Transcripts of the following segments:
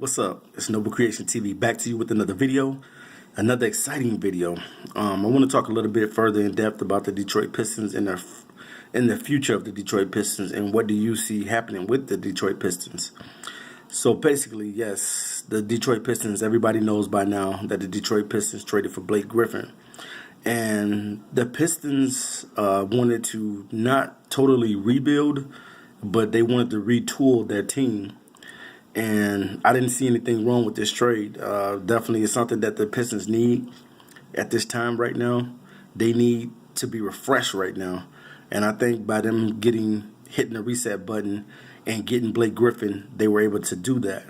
What's up? It's Noble Creation TV back to you with another video, another exciting video. I want to talk a little bit further in depth about the Detroit Pistons and the future of the Detroit Pistons and what do you see happening with the Detroit Pistons. So basically, yes, the Detroit Pistons, everybody knows by now that the Detroit Pistons traded for Blake Griffin. And the Pistons wanted to not totally rebuild, but they wanted to retool their team. And I didn't see anything wrong with this trade. Definitely it's something that the Pistons need at this time right now. They need to be refreshed right now. And I think by them hitting the reset button and getting Blake Griffin, they were able to do that.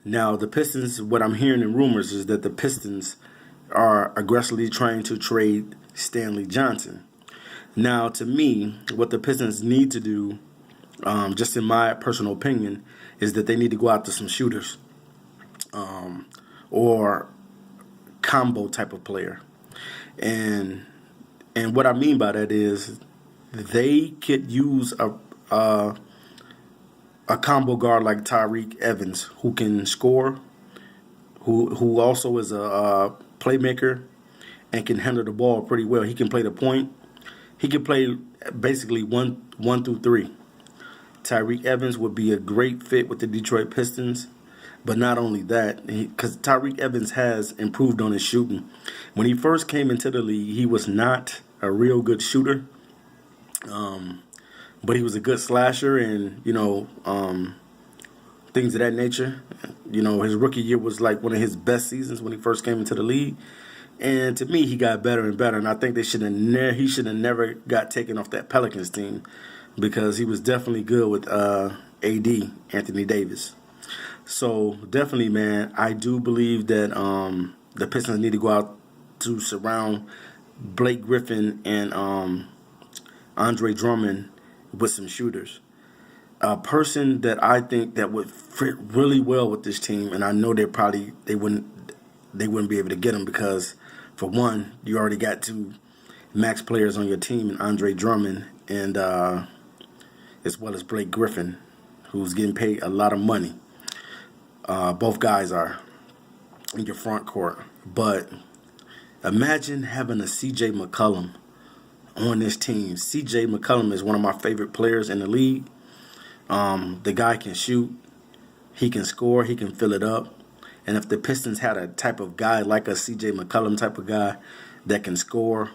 Now, the Pistons, what I'm hearing in rumors is that the Pistons are aggressively trying to trade Stanley Johnson. Now, to me, what the Pistons need to do, just in my personal opinion, is that they need to go out to some shooters or combo type of player. And what I mean by that is they could use a combo guard like Tyreke Evans who can score, who also is a playmaker and can handle the ball pretty well. He can play the point. He can play basically one through three. Tyreke Evans would be a great fit with the Detroit Pistons. But not only that, because Tyreke Evans has improved on his shooting. When he first came into the league, he was not a real good shooter. But he was a good slasher and, things of that nature. His rookie year was like one of his best seasons when he first came into the league. And to me, he got better and better. And I think he should have never got taken off that Pelicans team, because he was definitely good with AD, Anthony Davis. So definitely, man, I do believe that the Pistons need to go out to surround Blake Griffin and Andre Drummond with some shooters. A person that I think that would fit really well with this team, and I know they wouldn't be able to get him because, for one, you already got two max players on your team, and Andre Drummond and as well as Blake Griffin, who's getting paid a lot of money. Both guys are in your front court. But imagine having a C.J. McCollum on this team. C.J. McCollum is one of my favorite players in the league. The guy can shoot. He can score. He can fill it up. And if the Pistons had a type of guy like a C.J. McCollum type of guy that can score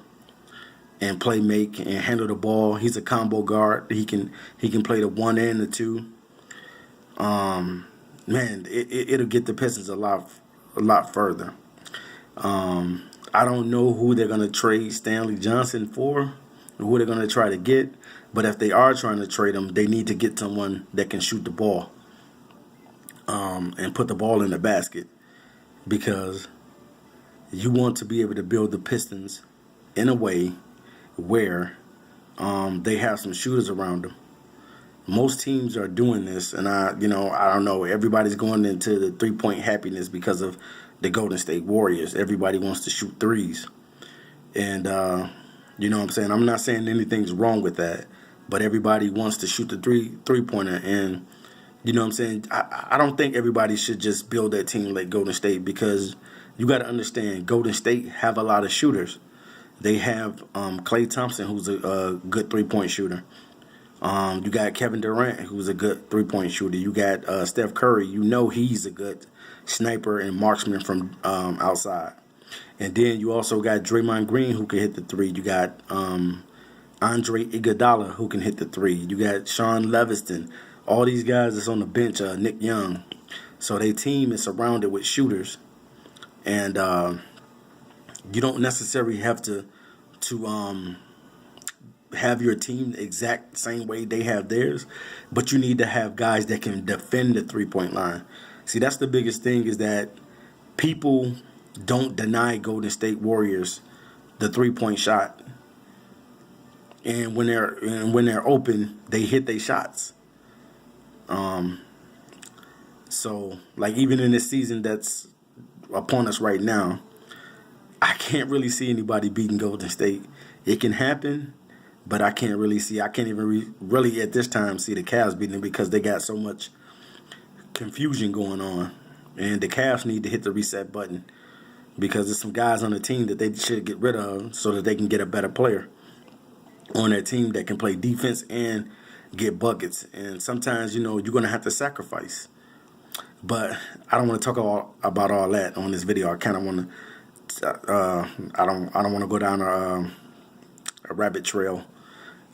and play make and handle the ball, he's a combo guard. He can play the one and the two. Man, it'll get the Pistons a lot further. I don't know who they're gonna trade Stanley Johnson for, or who they're gonna try to get. But if they are trying to trade him, they need to get someone that can shoot the ball, and put the ball in the basket, because you want to be able to build the Pistons in a way where they have some shooters around them. Most teams are doing this, and I don't know. Everybody's going into the three-point happiness because of the Golden State Warriors. Everybody wants to shoot threes, and you know what I'm saying. I'm not saying anything's wrong with that, but everybody wants to shoot the three-pointer, and you know what I'm saying. I don't think everybody should just build that team like Golden State, because you got to understand Golden State have a lot of shooters. They have Klay Thompson, who's a good three-point shooter. You got Kevin Durant, who's a good three-point shooter. You got Steph Curry. He's a good sniper and marksman from outside. And then you also got Draymond Green, who can hit the three. You got Andre Iguodala, who can hit the three. You got Sean Leviston. All these guys that's on the bench, Nick Young. So their team is surrounded with shooters. And you don't necessarily have to have your team the exact same way they have theirs, but you need to have guys that can defend the three-point line. See, that's the biggest thing, is that people don't deny Golden State Warriors the three-point shot, and when they're open, they hit their shots. So like even in this season that's upon us right now, I can't really see anybody beating Golden State. It can happen, but I can't even really at this time see the Cavs beating them, because they got so much confusion going on. And the Cavs need to hit the reset button because there's some guys on the team that they should get rid of so that they can get a better player on their team that can play defense and get buckets. And sometimes, you're going to have to sacrifice. But I don't want to talk about all that on this video. I kind of want to. I don't want to go down a rabbit trail.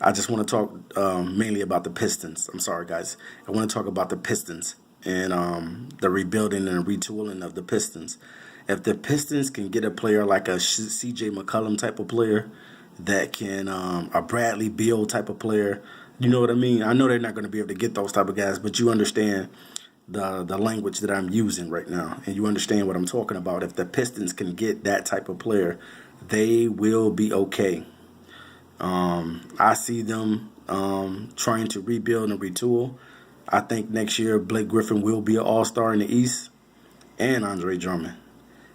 I just want to talk mainly about the Pistons. I'm sorry, guys. I want to talk about the Pistons and the rebuilding and retooling of the Pistons. If the Pistons can get a player like a C.J. McCollum type of player, that can a Bradley Beal type of player, you know what I mean? I know they're not going to be able to get those type of guys, but you understand the language that I'm using right now, and you understand what I'm talking about. If the Pistons can get that type of player, they will be okay. I see them trying to rebuild and retool. I think next year Blake Griffin will be an all-star in the East, and Andre Drummond.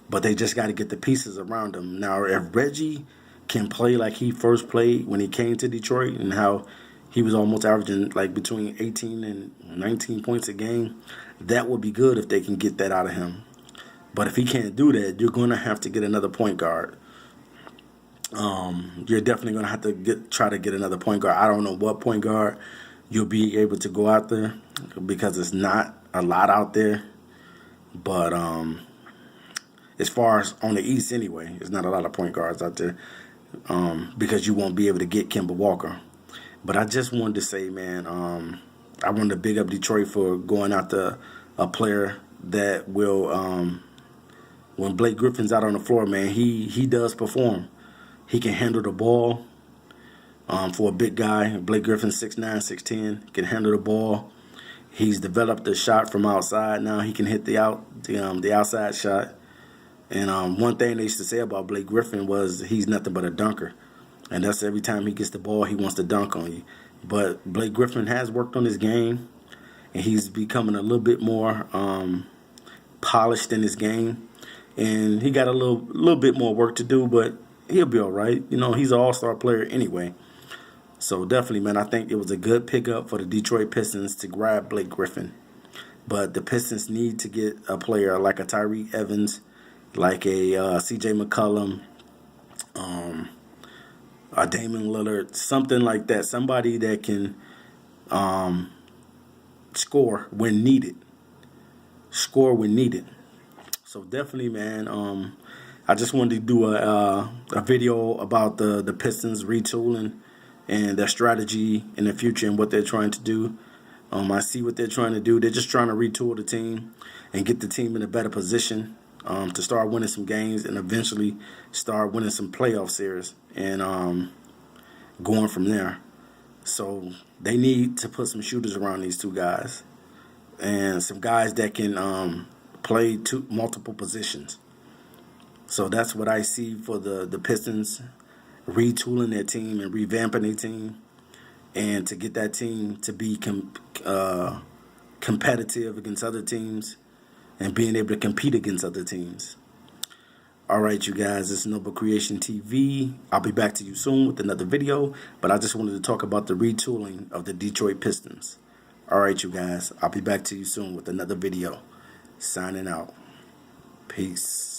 But they just got to get the pieces around him. Now, if Reggie can play like he first played when he came to Detroit and how he was almost averaging like between 18 and 19 points a game, that would be good if they can get that out of him. But if he can't do that, you're going to have to get another point guard. You're definitely going to have to try to get another point guard. I don't know what point guard you'll be able to go out there because it's not a lot out there. But as far as on the East anyway, there's not a lot of point guards out there because you won't be able to get Kemba Walker. But I just wanted to say, man, I wanted to big up Detroit for going after a player that will, when Blake Griffin's out on the floor, man, he does perform. He can handle the ball for a big guy. Blake Griffin, 6'9", 6'10", can handle the ball. He's developed a shot from outside. Now he can hit the outside shot. And one thing they used to say about Blake Griffin was he's nothing but a dunker. And that's every time he gets the ball, he wants to dunk on you. But Blake Griffin has worked on his game, and he's becoming a little bit more polished in his game. And he got a little bit more work to do, but he'll be all right. He's an all-star player anyway. So definitely, man, I think it was a good pickup for the Detroit Pistons to grab Blake Griffin. But the Pistons need to get a player like a Tyreke Evans, like a C.J. McCollum, a Damian Lillard, something like that. Somebody that can score when needed. So definitely, man, I just wanted to do a video about the Pistons retooling and their strategy in the future and what they're trying to do. I see what they're trying to do. They're just trying to retool the team and get the team in a better position to start winning some games and eventually start winning some playoff series and going from there. So they need to put some shooters around these two guys and some guys that can play multiple positions. So that's what I see for the Pistons, retooling their team and revamping their team, and to get that team to be competitive against other teams and being able to compete against other teams. All right, you guys, this is Noble Creation TV. I'll be back to you soon with another video, but I just wanted to talk about the retooling of the Detroit Pistons. All right, you guys, I'll be back to you soon with another video. Signing out. Peace.